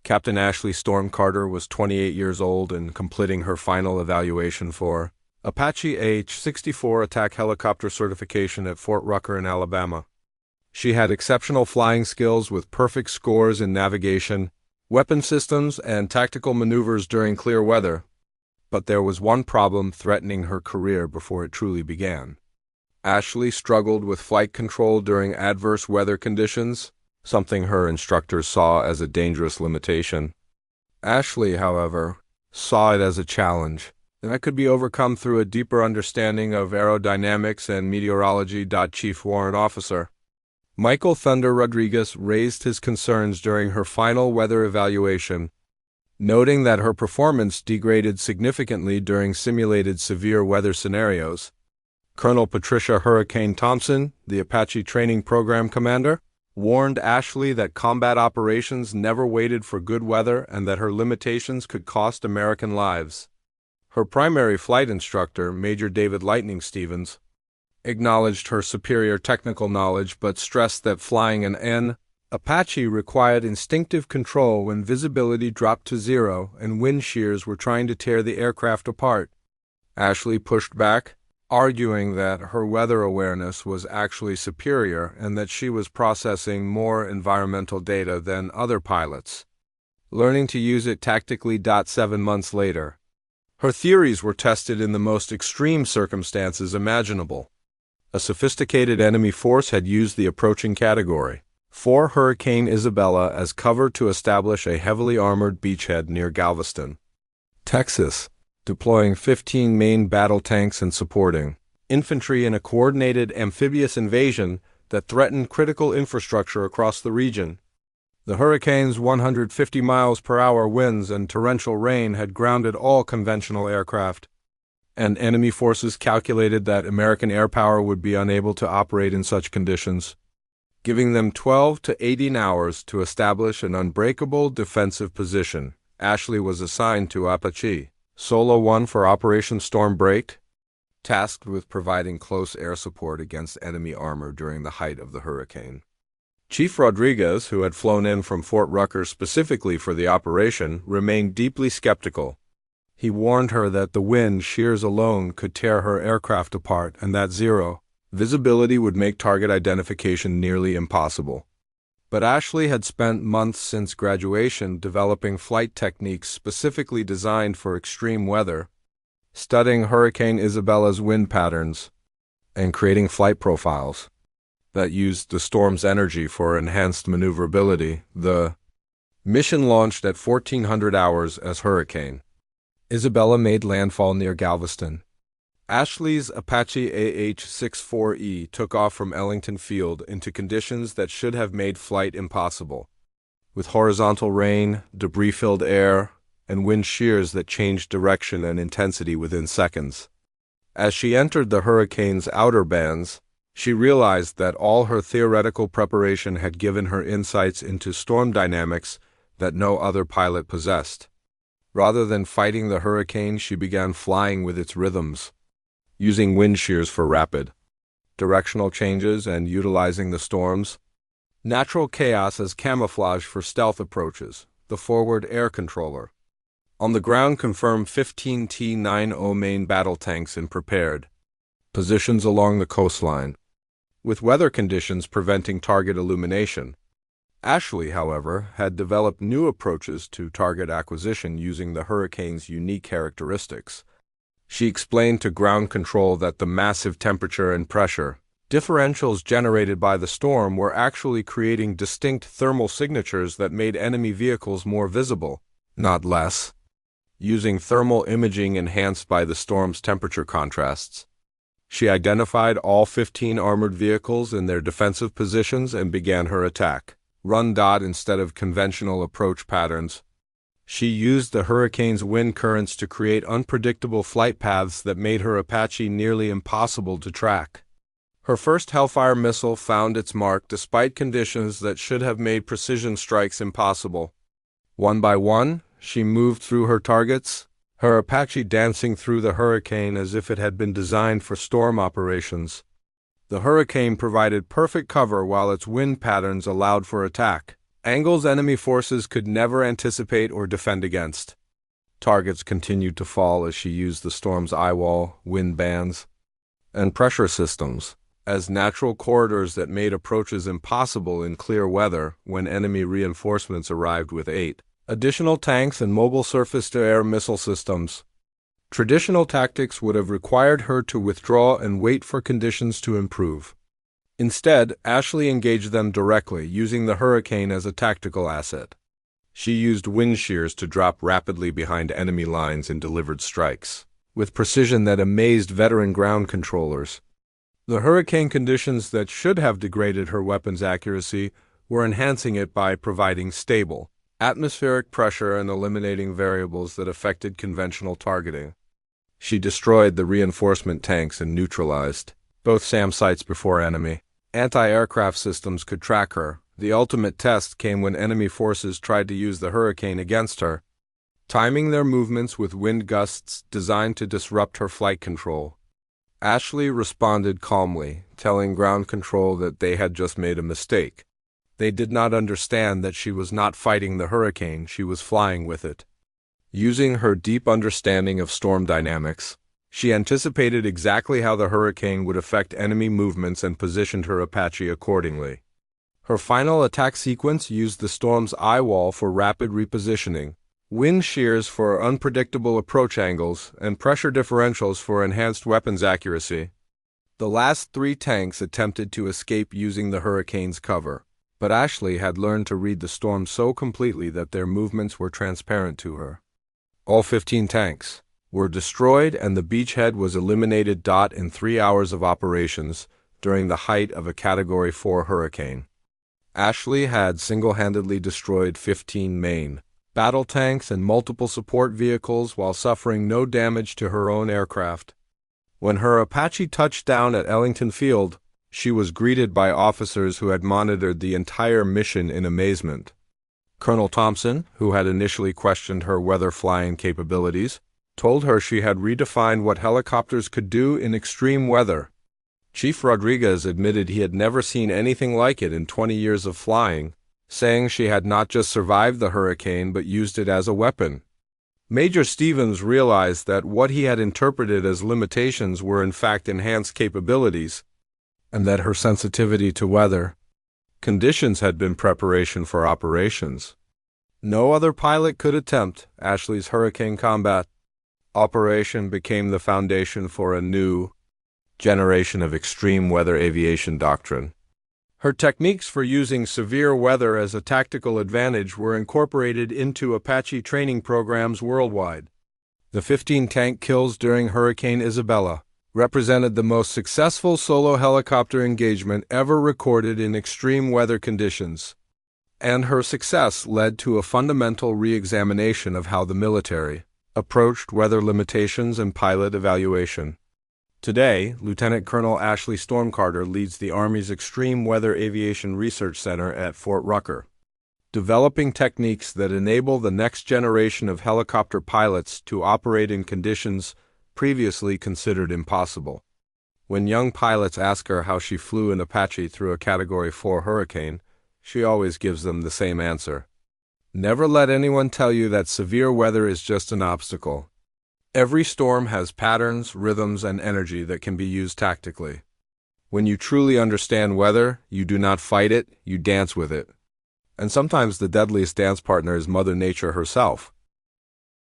Captain Ashley Storm Carter was 28 years old and completing her final evaluation for Apache AH-64 attack helicopter certification at Fort Rucker in Alabama. She had exceptional flying skills with perfect scores in navigation, weapon systems, and tactical maneuvers during clear weather. But there was one problem threatening her career before it truly began. Ashley struggled with flight control during adverse weather conditions, something her instructors saw as a dangerous limitation. Ashley, however, saw it as a challenge that could be overcome through a deeper understanding of aerodynamics and meteorology. Chief Warrant Officer Michael Thunder Rodriguez raised his concerns during her final weather evaluation, noting that her performance degraded significantly during simulated severe weather scenarios. Colonel Patricia Hurricane Thompson, the Apache Training Program Commander, warned Ashley that combat operations never waited for good weather and that her limitations could cost American lives. Her primary flight instructor, Major David Lightning Stevens, acknowledged her superior technical knowledge but stressed that flying an Apache required instinctive control when visibility dropped to zero and wind shears were trying to tear the aircraft apart. Ashley pushed back, arguing that her weather awareness was actually superior and that she was processing more environmental data than other pilots, learning to use it tactically. 7 months later, her theories were tested in the most extreme circumstances imaginable. A sophisticated enemy force had used the approaching Category 4 Hurricane Isabella as cover to establish a heavily armored beachhead near Galveston, Texas, deploying 15 main battle tanks and supporting infantry in a coordinated amphibious invasion that threatened critical infrastructure across the region. The hurricane's 150 miles per hour winds and torrential rain had grounded all conventional aircraft, and enemy forces calculated that American air power would be unable to operate in such conditions, giving them 12 to 18 hours to establish an unbreakable defensive position. Ashley was assigned to Apache Solo 1 for Operation Storm Break, tasked with providing close air support against enemy armor during the height of the hurricane. Chief Rodriguez, who had flown in from Fort Rucker specifically for the operation, remained deeply skeptical. He warned her that the wind shears alone could tear her aircraft apart and that zero visibility would make target identification nearly impossible. But Ashley had spent months since graduation developing flight techniques specifically designed for extreme weather, studying Hurricane Isabella's wind patterns, and creating flight profiles that used the storm's energy for enhanced maneuverability. The mission launched at 1400 hours as Hurricane Isabella made landfall near Galveston. Ashley's Apache AH-64E took off from Ellington Field into conditions that should have made flight impossible, with horizontal rain, debris-filled air, and wind shears that changed direction and intensity within seconds. As she entered the hurricane's outer bands, she realized that all her theoretical preparation had given her insights into storm dynamics that no other pilot possessed. Rather than fighting the hurricane, she began flying with its rhythms, using wind shears for rapid directional changes and utilizing the storm's natural chaos as camouflage for stealth approaches. The forward air controller on the ground confirmed 15 T-90 main battle tanks in prepared positions along the coastline, with weather conditions preventing target illumination. Ashley, however, had developed new approaches to target acquisition using the hurricane's unique characteristics. She explained to ground control that the massive temperature and pressure differentials generated by the storm were actually creating distinct thermal signatures that made enemy vehicles more visible, not less, using thermal imaging enhanced by the storm's temperature contrasts. She identified all 15 armored vehicles in their defensive positions and began her attack run. Instead of conventional approach patterns, she used the hurricane's wind currents to create unpredictable flight paths that made her Apache nearly impossible to track. Her first Hellfire missile found its mark despite conditions that should have made precision strikes impossible. One by one, she moved through her targets, her Apache dancing through the hurricane as if it had been designed for storm operations. The hurricane provided perfect cover while its wind patterns allowed for attack. Angles enemy forces could never anticipate or defend against. Targets continued to fall as she used the storm's eyewall, wind bands, and pressure systems as natural corridors that made approaches impossible in clear weather when enemy reinforcements arrived with 8 additional tanks and mobile surface-to-air missile systems. Traditional tactics would have required her to withdraw and wait for conditions to improve. Instead, Ashley engaged them directly, using the Hurricane as a tactical asset. She used wind shears to drop rapidly behind enemy lines and delivered strikes, with precision that amazed veteran ground controllers. The hurricane conditions that should have degraded her weapon's accuracy were enhancing it by providing stable, atmospheric pressure and eliminating variables that affected conventional targeting. She destroyed the reinforcement tanks and neutralized both SAM sites before enemy anti-aircraft systems could track her. The ultimate test came when enemy forces tried to use the Hurricane against her, timing their movements with wind gusts designed to disrupt her flight control. Ashley responded calmly, telling ground control that they had just made a mistake. They did not understand that she was not fighting the Hurricane, she was flying with it. Using her deep understanding of storm dynamics, she anticipated exactly how the Hurricane would affect enemy movements and positioned her Apache accordingly. Her final attack sequence used the storm's eyewall for rapid repositioning, wind shears for unpredictable approach angles, and pressure differentials for enhanced weapons accuracy. The last 3 tanks attempted to escape using the Hurricane's cover, but Ashley had learned to read the storm so completely that their movements were transparent to her. All 15 tanks were destroyed and the beachhead was eliminated in 3 hours of operations during the height of a Category 4 hurricane. Ashley had single-handedly destroyed 15 main battle tanks and multiple support vehicles while suffering no damage to her own aircraft. When her Apache touched down at Ellington Field, she was greeted by officers who had monitored the entire mission in amazement. Colonel Thompson, who had initially questioned her weather flying capabilities, told her she had redefined what helicopters could do in extreme weather. Chief Rodriguez admitted he had never seen anything like it in 20 years of flying, saying she had not just survived the hurricane but used it as a weapon. Major Stevens realized that what he had interpreted as limitations were in fact enhanced capabilities, and that her sensitivity to weather conditions had been preparation for operations. No other pilot could attempt Ashley's hurricane combat. Operation became the foundation for a new generation of extreme weather aviation doctrine. Her techniques for using severe weather as a tactical advantage were incorporated into Apache training programs worldwide. The 15 tank kills during Hurricane Isabella represented the most successful solo helicopter engagement ever recorded in extreme weather conditions, and her success led to a fundamental re-examination of how the military approached weather limitations and pilot evaluation. Today, Lieutenant Colonel Ashley Stormcarter leads the Army's Extreme Weather Aviation Research Center at Fort Rucker, developing techniques that enable the next generation of helicopter pilots to operate in conditions previously considered impossible. When young pilots ask her how she flew an Apache through a Category 4 hurricane, she always gives them the same answer. Never let anyone tell you that severe weather is just an obstacle. Every storm has patterns, rhythms, and energy that can be used tactically. When you truly understand weather, you do not fight it, you dance with it. And sometimes the deadliest dance partner is Mother Nature herself.